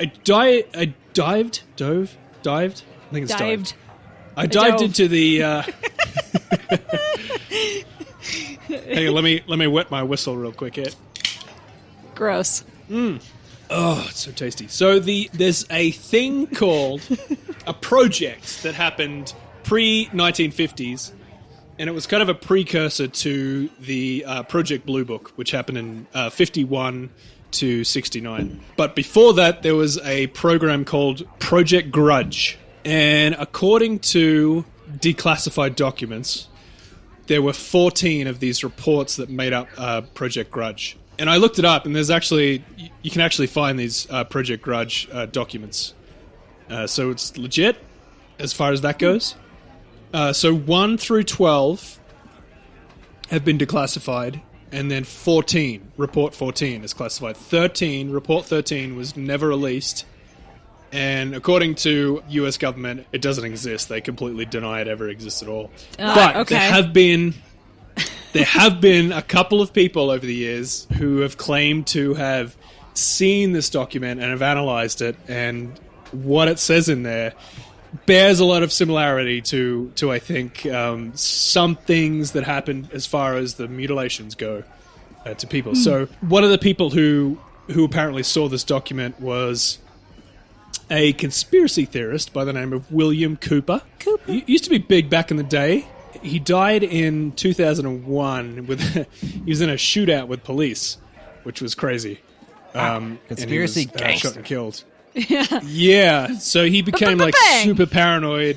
I dived. I think it's dived. I dived into the. Hey, let me wet my whistle real quick here. Gross. Oh, it's so tasty. So there's a thing called a project that happened pre-1950s, and it was kind of a precursor to the Project Blue Book, which happened in 51 to 69. But before that, there was a program called Project Grudge. And according to declassified documents, there were 14 of these reports that made up Project Grudge. And I looked it up, and there's actually, you can actually find these Project Grudge documents. So it's legit as far as that goes. So 1 through 12 have been declassified, and then Report 14 is classified. Report 13 was never released, and according to US government, it doesn't exist. They completely deny it ever exists at all. But okay. There have been a couple of people over the years who have claimed to have seen this document and have analyzed it, and what it says in there bears a lot of similarity to I think, some things that happened as far as the mutilations go to people. So one of the people who apparently saw this document was a conspiracy theorist by the name of William Cooper. He used to be big back in the day. He died in 2001 he was in a shootout with police, which was crazy. Conspiracy and he was, shot and killed. Yeah. So he became like super paranoid.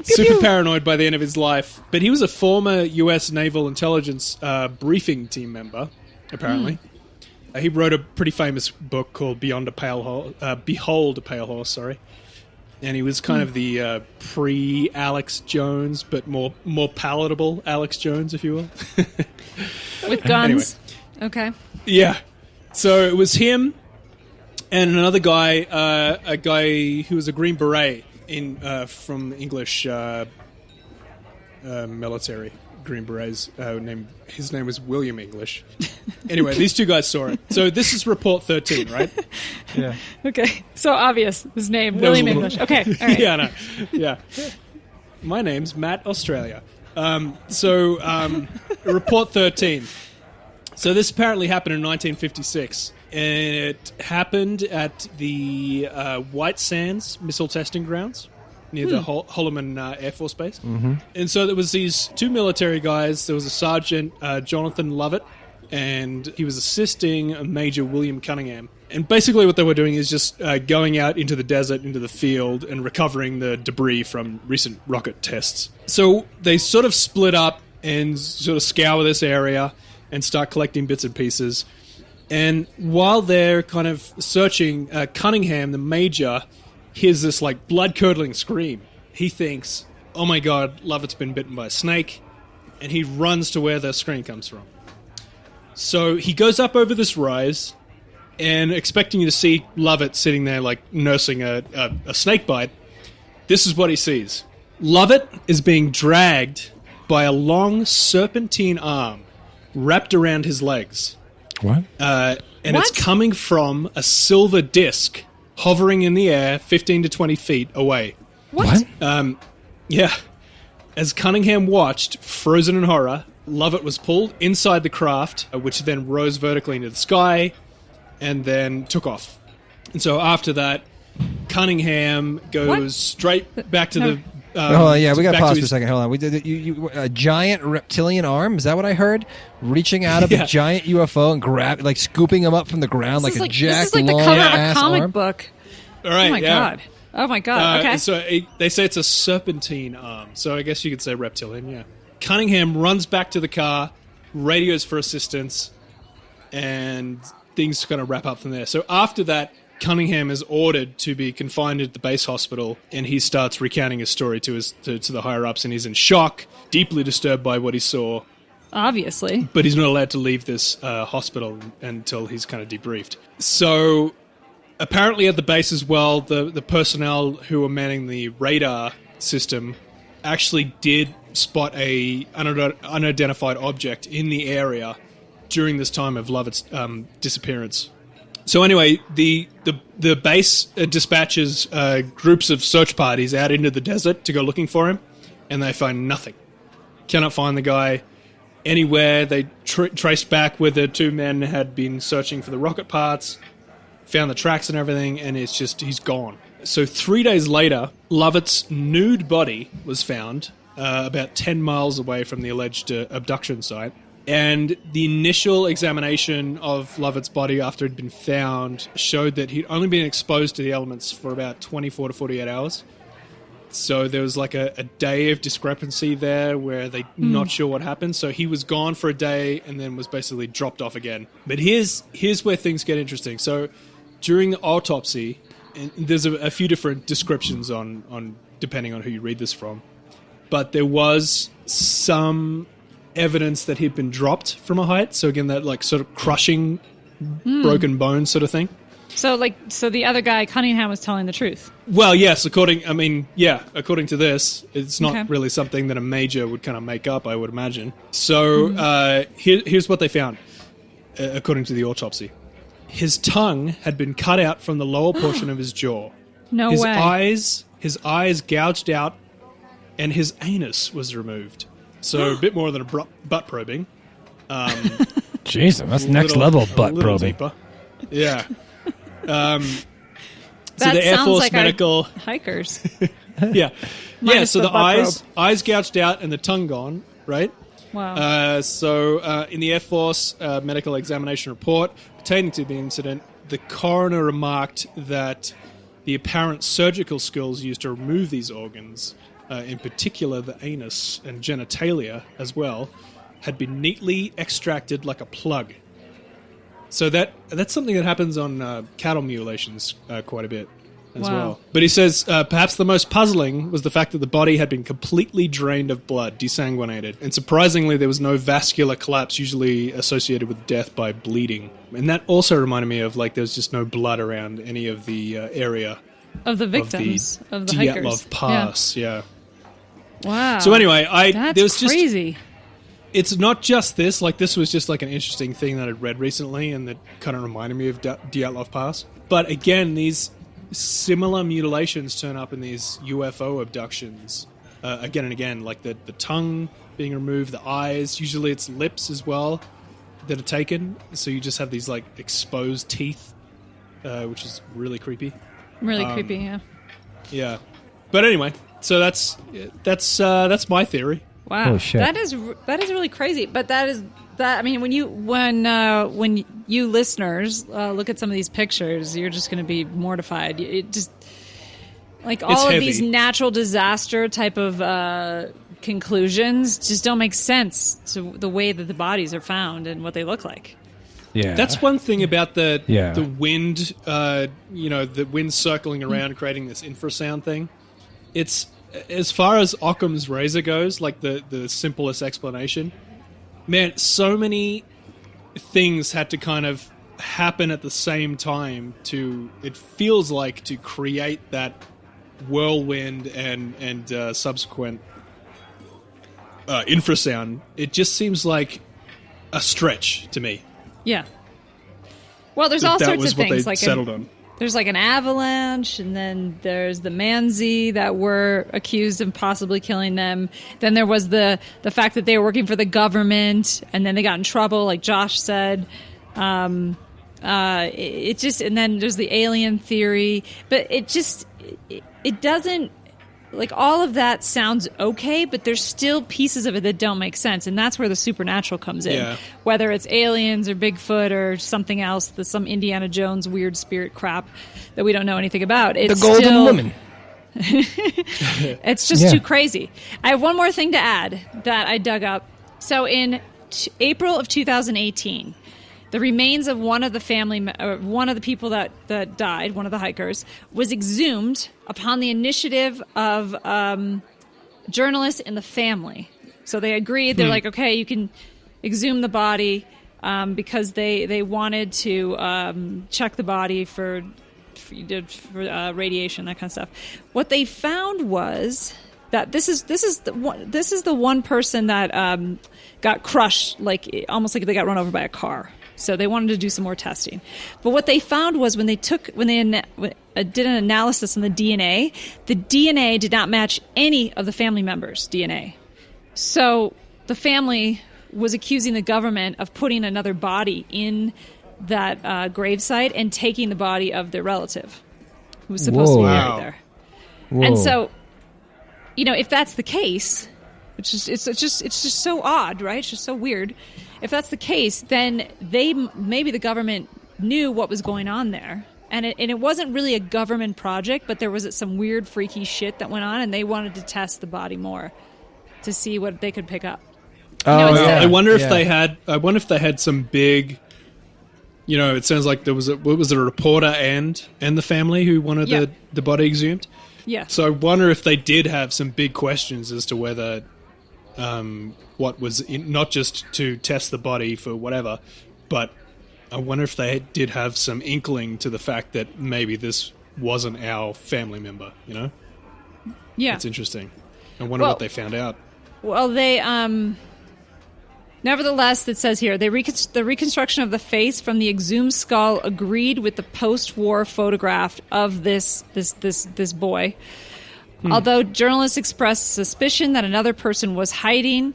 Super paranoid by the end of his life. But he was a former U.S. Naval Intelligence briefing team member, apparently. He wrote a pretty famous book called Behold a Pale Horse, sorry. And he was kind of the pre-Alex Jones, but more palatable Alex Jones, if you will. With guns? Anyway. Okay. Yeah. So it was him and another guy, a guy who was a Green Beret from English military. Green Berets. His name was William English. Anyway, these two guys saw it. So this is Report 13, right? Yeah. Okay. So obvious. His name, William English. Okay. All right. Yeah, no. Yeah. My name's Matt Australia. Report 13. So this apparently happened in 1956. And it happened at the White Sands Missile Testing Grounds near the Holloman Air Force Base. Mm-hmm. And so there was these two military guys. There was a Sergeant Jonathan Lovett, and he was assisting Major William Cunningham. And basically what they were doing is just going out into the desert, into the field, and recovering the debris from recent rocket tests. So they sort of split up and sort of scour this area and start collecting bits and pieces. And while they're kind of searching, Cunningham, the major, hears this like blood-curdling scream. He thinks, oh my god, Lovett's been bitten by a snake, and he runs to where the scream comes from. So he goes up over this rise, and expecting to see Lovett sitting there like nursing a snake bite, this is what he sees. Lovett is being dragged by a long serpentine arm wrapped around his legs. What? It's coming from a silver disc hovering in the air 15 to 20 feet away. What? Yeah. As Cunningham watched, frozen in horror, Lovett was pulled inside the craft, which then rose vertically into the sky and then took off. And so after that, Cunningham goes straight back to the... hold on, we got to pause for a second. Hold on. We did a giant reptilian arm. Is that what I heard? Reaching out of a giant UFO and scooping him up from the ground like a jacked long ass arm. This is like the cover of a comic book. All right. God. Oh my god. Okay. So they say it's a serpentine arm. So I guess you could say reptilian. Yeah. Cunningham runs back to the car, radios for assistance, and things kind of wrap up from there. So after that, Cunningham is ordered to be confined at the base hospital, and he starts recounting his story to the higher-ups, and he's in shock, deeply disturbed by what he saw. Obviously. But he's not allowed to leave this hospital until he's kind of debriefed. So apparently at the base as well, the personnel who were manning the radar system actually did spot a unidentified object in the area during this time of Lovett's disappearance. So anyway, the base dispatches groups of search parties out into the desert to go looking for him, and they find nothing. Cannot find the guy anywhere. They traced back where the two men had been searching for the rocket parts, found the tracks and everything, and it's just, he's gone. So 3 days later, Lovett's nude body was found about 10 miles away from the alleged abduction site. And the initial examination of Lovett's body after it had been found showed that he'd only been exposed to the elements for about 24 to 48 hours. So there was like a day of discrepancy there where they're not sure what happened. So he was gone for a day and then was basically dropped off again. But here's where things get interesting. So during the autopsy, and there's a few different descriptions on depending on who you read this from, but there was some evidence that he'd been dropped from a height. So again, that like sort of crushing broken bone sort of thing. So the other guy, Cunningham, was telling the truth. Well, yes, according to this, it's not really something that a major would kind of make up, I would imagine. So here's what they found, according to the autopsy. His tongue had been cut out from the lower portion of his jaw. No way. His eyes gouged out, and his anus was removed. So a bit more than a butt probing. Jeez, that's next level butt probing. Deeper. Yeah. So that the Air sounds Force like medical hikers. Yeah. Minus So the the eyes gouged out and the tongue gone, right? Wow. In the Air Force medical examination report pertaining to the incident, the coroner remarked that the apparent surgical skills used to remove these organs, in particular the anus and genitalia as well, had been neatly extracted like a plug. So that's something that happens on cattle mutilations quite a bit as well. But he says perhaps the most puzzling was the fact that the body had been completely drained of blood, desanguinated. And surprisingly, there was no vascular collapse usually associated with death by bleeding. And that also reminded me of, like, there's just no blood around any of the area. Of the victims, of the Dyatlov hikers. Pass, yeah. Wow. So anyway, That's crazy. It's not just this. Like, this was just like an interesting thing that I'd read recently and that kind of reminded me of Dyatlov Pass. But again, these similar mutilations turn up in these UFO abductions again and again. Like the tongue being removed, the eyes. Usually it's lips as well that are taken. So you just have these like exposed teeth, which is really creepy. Really creepy, yeah. Yeah. But anyway, so that's my theory. Wow, holy shit. that is really crazy. But I mean, when you listeners look at some of these pictures, you're just going to be mortified. It just like all of these natural disaster type of conclusions just don't make sense to the way that the bodies are found and what they look like. Yeah, that's one thing about the wind. The wind circling around, creating this infrasound thing. It's as far as Occam's razor goes, like the simplest explanation. Man, so many things had to kind of happen at the same time it feels like, to create that whirlwind and subsequent infrasound. It just seems like a stretch to me. Yeah. Well, there's all sorts of things. That was what they settled on. There's like an avalanche, and then there's the Manzi that were accused of possibly killing them. Then there was the fact that they were working for the government, and then they got in trouble, like Josh said. And then there's the alien theory, but it doesn't, like, all of that sounds okay, but there's still pieces of it that don't make sense, and that's where the supernatural comes in. Yeah. Whether it's aliens or Bigfoot or something else, some Indiana Jones weird spirit crap that we don't know anything about. It's the Golden Woman. It's just too crazy. I have one more thing to add that I dug up. So in April of 2018, the remains of one of the people that died, one of the hikers, was exhumed upon the initiative of journalists in the family. So they agreed. They're like, okay, you can exhume the body because they wanted to check the body for radiation, that kind of stuff. What they found was that this is the one person that got crushed, like almost like they got run over by a car. So they wanted to do some more testing. But what they found was when they did an analysis on the DNA did not match any of the family members' DNA. So the family was accusing the government of putting another body in that gravesite and taking the body of their relative who was supposed to be buried there. Whoa. And so, if that's the case, which is it's just so odd, right? It's just so weird. If that's the case, then maybe the government knew what was going on there, and it wasn't really a government project, but there was some weird, freaky shit that went on, and they wanted to test the body more to see what they could pick up. I wonder if they had. I wonder if they had some big. It sounds like there was a reporter and the family who wanted the body exhumed. Yeah. So I wonder if they did have some big questions as to whether. What was not just to test the body for whatever, but I wonder if they did have some inkling to the fact that maybe this wasn't our family member, Yeah. It's interesting. I wonder what they found out. Well, they, nevertheless, it says here, the reconstruction of the face from the exhumed skull agreed with the post-war photograph of this boy. Although journalists expressed suspicion that another person was hiding,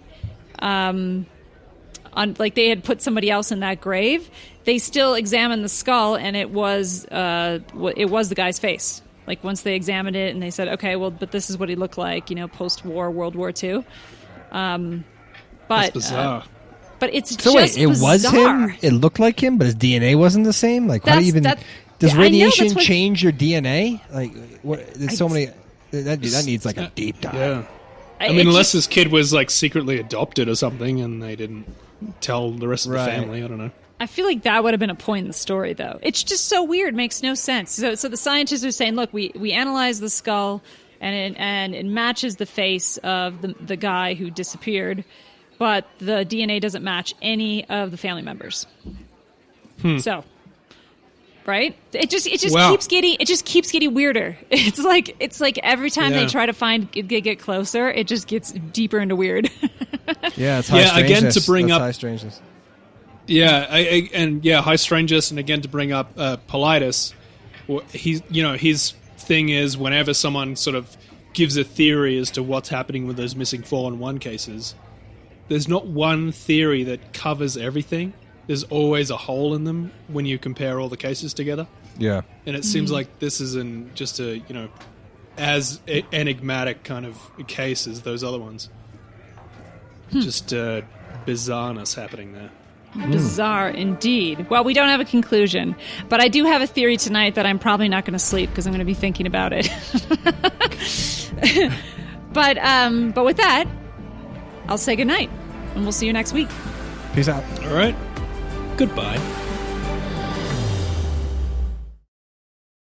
like they had put somebody else in that grave, they still examined the skull, and it was the guy's face. Like once they examined it, and they said, okay, well, but this is what he looked like, post-war, World War II. But that's bizarre. But it's so just wait, it bizarre. was him. It looked like him, but his DNA wasn't the same. Like, how do you even? Does radiation change your DNA? Like, what? There's so many. That needs like a deep dive. Yeah. I mean, unless this kid was like secretly adopted or something and they didn't tell the rest of the family. I don't know. I feel like that would have been a point in the story, though. It's just so weird. Makes no sense. So the scientists are saying, look, we analyzed the skull and it matches the face of the guy who disappeared, but the DNA doesn't match any of the family members. So... Right? It just keeps getting weirder. It's like every time they try to get closer, it just gets deeper into weird. It's high strangeness. Again to bring up high strangeness. High strangeness, and again to bring up Politis. His thing is whenever someone sort of gives a theory as to what's happening with those missing 411 cases, there's not one theory that covers everything. There's always a hole in them when you compare all the cases together. Yeah. And it seems like this isn't just a, as enigmatic kind of case as those other ones. Just bizarreness happening there. Bizarre indeed. Well, we don't have a conclusion, but I do have a theory tonight that I'm probably not going to sleep because I'm going to be thinking about it. But with that, I'll say goodnight, and we'll see you next week. Peace out. All right. Goodbye.